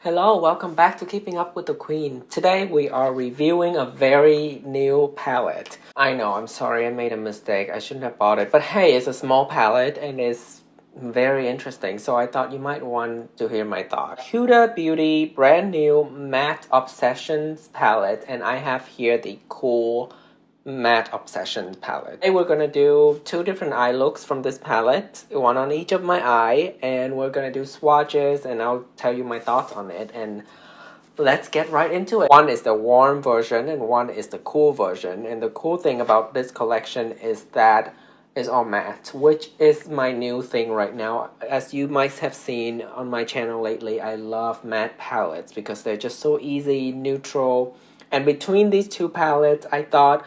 Hello, welcome back to Keeping Up with the Queen. Today we are reviewing a very new palette. I know, I'm sorry, I made a mistake. I shouldn't have bought it. But hey, it's a small palette and it's very interesting, so I thought you might want to hear my thoughts. Huda Beauty brand new matte Obsessions palette, and I have here the cool matte Obsession palette. Today we're gonna do two different eye looks from this palette, one on each of my eye, and we're gonna do swatches and I'll tell you my thoughts on it, and let's get right into it. One is the warm version and one is the cool version, and the cool thing about this collection is that it's all matte, which is my new thing right now. As you might have seen on my channel lately, I love matte palettes because they're just so easy, neutral, and between these two palettes I thought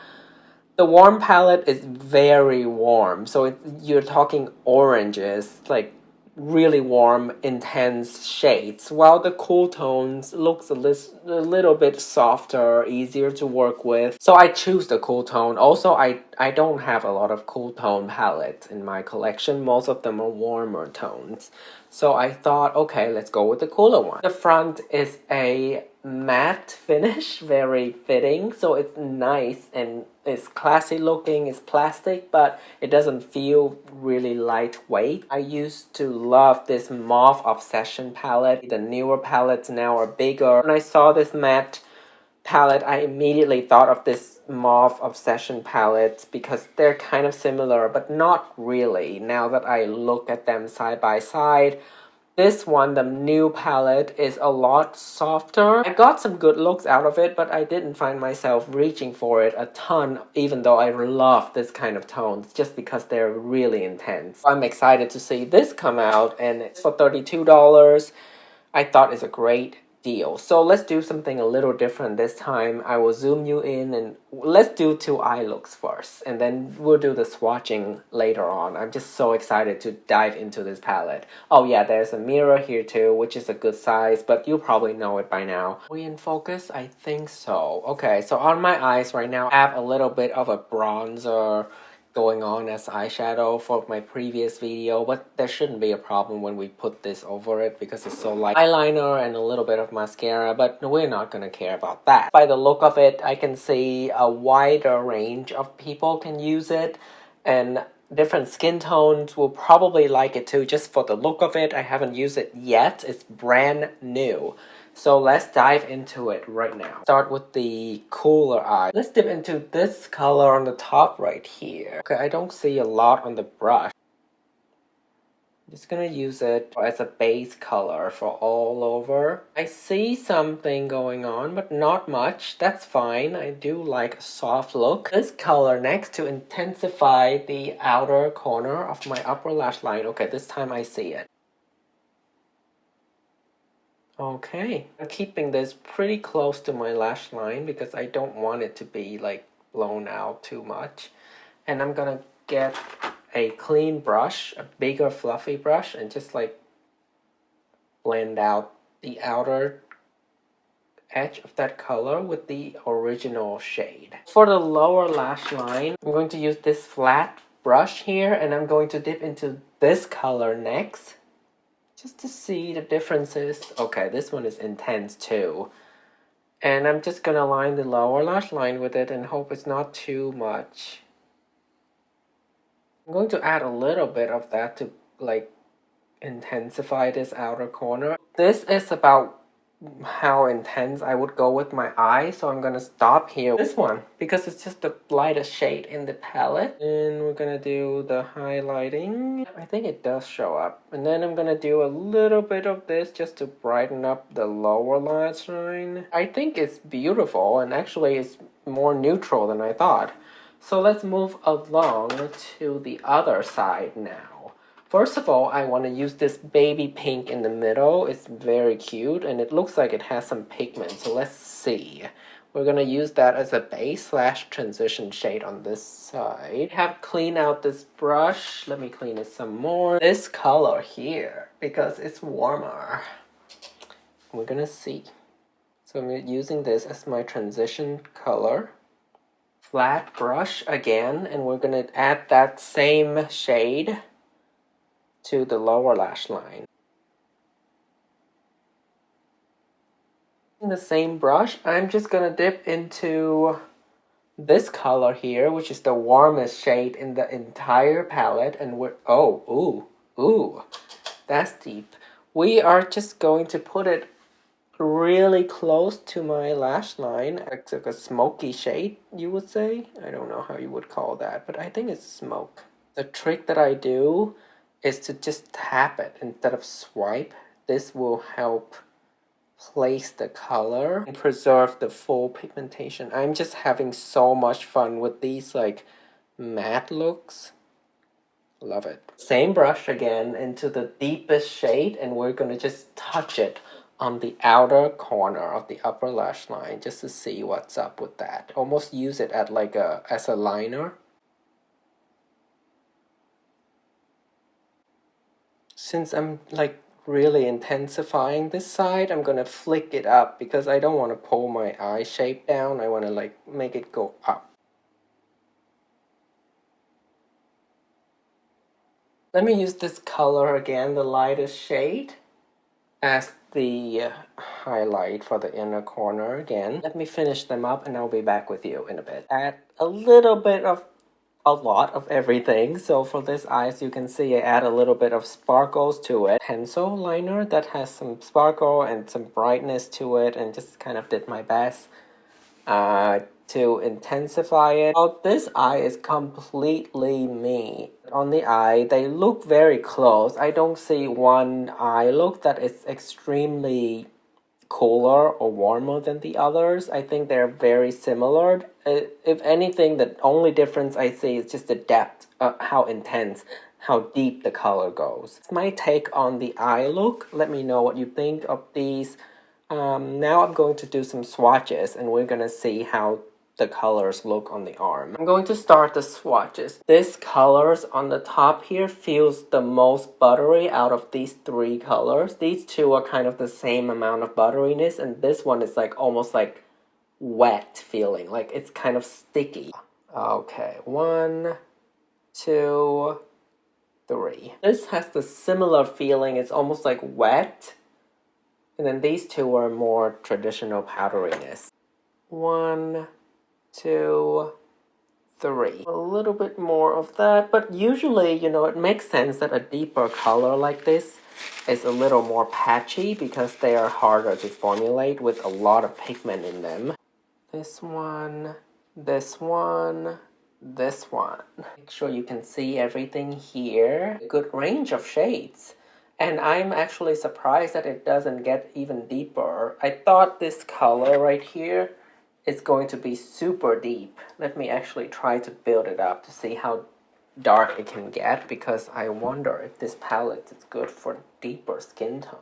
the warm palette is very warm, so you're talking oranges, like really warm, intense shades, while the cool tones looks a little bit softer, easier to work with. So I choose the cool tone. Also, I don't have a lot of cool tone palettes in my collection. Most of them are warmer tones. So I thought, okay, let's go with the cooler one. The front is a matte finish, very fitting, so it's nice and it's classy looking. It's plastic, but it doesn't feel really lightweight. I used to love this mauve Obsession palette. The newer palettes now are bigger. When I saw this matte palette, I immediately thought of this mauve Obsession palette because they're kind of similar, but not really. Now that I look at them side by side, this one, the new palette, is a lot softer. I got some good looks out of it, but I didn't find myself reaching for it a ton, even though I love this kind of tones, just because they're really intense. I'm excited to see this come out, and it's for $32. I thought it's a great deal. So let's do something a little different this time. I will zoom you in and let's do two eye looks first, and then we'll do the swatching later on. I'm just so excited to dive into this palette. Oh yeah, there's a mirror here too, which is a good size, but you probably know it by now. Are we in focus? I think so. Okay, so on my eyes right now, I have a little bit of a bronzer going on as eyeshadow for my previous video, but there shouldn't be a problem when we put this over it because it's so light. Eyeliner and a little bit of mascara, but we're not gonna care about that. By the look of it, I can see a wider range of people can use it, and different skin tones will probably like it too, just for the look of it. I haven't used it yet. It's brand new. So let's dive into it right now. Start with the cooler eye. Let's dip into this color on the top right here. Okay, I don't see a lot on the brush. I'm just gonna use it as a base color for all over. I see something going on, but not much. That's fine. I do like a soft look. This color next to intensify the outer corner of my upper lash line. Okay, this time I see it. Okay, I'm keeping this pretty close to my lash line because I don't want it to be like blown out too much. And I'm gonna get a clean brush, a bigger fluffy brush, and just like blend out the outer edge of that color with the original shade. For the lower lash line, I'm going to use this flat brush here, and I'm going to dip into this color next, just to see the differences. Okay, this one is intense too. And I'm just gonna line the lower lash line with it and hope it's not too much. I'm going to add a little bit of that to like intensify this outer corner. This is about how intense I would go with my eye, so I'm gonna stop here. This one, because it's just the lightest shade in the palette. And we're gonna do the highlighting. I think it does show up. And then I'm gonna do a little bit of this just to brighten up the lower lash line. I think it's beautiful, and actually it's more neutral than I thought. So let's move along to the other side now. First of all, I want to use this baby pink in the middle. It's very cute, and it looks like it has some pigment, so let's see. We're going to use that as a base / transition shade on this side. I have cleaned out this brush. Let me clean it some more. This color here, because it's warmer. We're going to see. So I'm using this as my transition color. Flat brush again, and we're going to add that same shade to the lower lash line. In the same brush, I'm just gonna dip into this color here, which is the warmest shade in the entire palette, and we're, ooh, that's deep. We are just going to put it really close to my lash line. It's like a smoky shade, you would say. I don't know how you would call that, but I think it's smoke. The trick that I do is to just tap it instead of swipe. This will help place the color and preserve the full pigmentation. I'm just having so much fun with these like matte looks. Love it. Same brush again into the deepest shade, and we're gonna just touch it on the outer corner of the upper lash line just to see what's up with that. Almost use it at like as a liner. Since I'm like really intensifying this side, I'm gonna flick it up because I don't want to pull my eye shape down. I want to like make it go up. Let me use this color again, the lightest shade, as the highlight for the inner corner again. Let me finish them up and I'll be back with you in a bit. Add a little bit of a lot of everything. So for this eye, as you can see, I add a little bit of sparkles to it. Pencil liner that has some sparkle and some brightness to it, and just kind of did my best to intensify it. Now, this eye is completely me. On the eye, they look very close. I don't see one eye look that is extremely cooler or warmer than the others. I think they're very similar. If anything, the only difference I see is just the depth, how intense, how deep the color goes. It's my take on the eye look. Let me know what you think of these. Now I'm going to do some swatches, and we're gonna see how the colors look on the arm. I'm going to start the swatches. This colors on the top here feels the most buttery out of these three colors. These two are kind of the same amount of butteriness, and this one is like almost like wet feeling, like it's kind of sticky. Okay, 1, 2, 3. This has the similar feeling, it's almost like wet. And then these two are more traditional powderiness. 1, 2, 3. A little bit more of that, but usually, you know, it makes sense that a deeper color like this is a little more patchy because they are harder to formulate with a lot of pigment in them. This one, this one, this one. Make sure you can see everything here. A good range of shades. And I'm actually surprised that it doesn't get even deeper. I thought this color right here is going to be super deep. Let me actually try to build it up to see how dark it can get, because I wonder if this palette is good for deeper skin tone.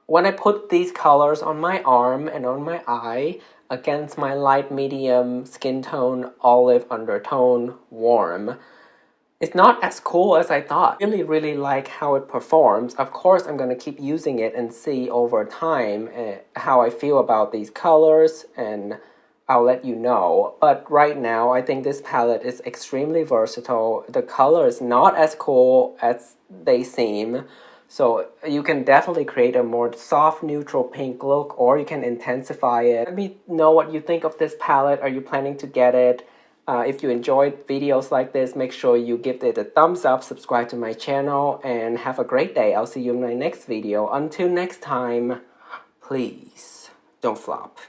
When I put these colors on my arm and on my eye against my light medium skin tone, olive undertone, warm, it's not as cool as I thought. I really like how it performs. Of course, I'm going to keep using it and see over time how I feel about these colors, and I'll let you know. But right now, I think this palette is extremely versatile. The color is not as cool as they seem. So you can definitely create a more soft, neutral pink look, or you can intensify it. Let me know what you think of this palette. Are you planning to get it? If you enjoyed videos like this, make sure you give it a thumbs up, subscribe to my channel, and have a great day. I'll see you in my next video. Until next time, please don't flop.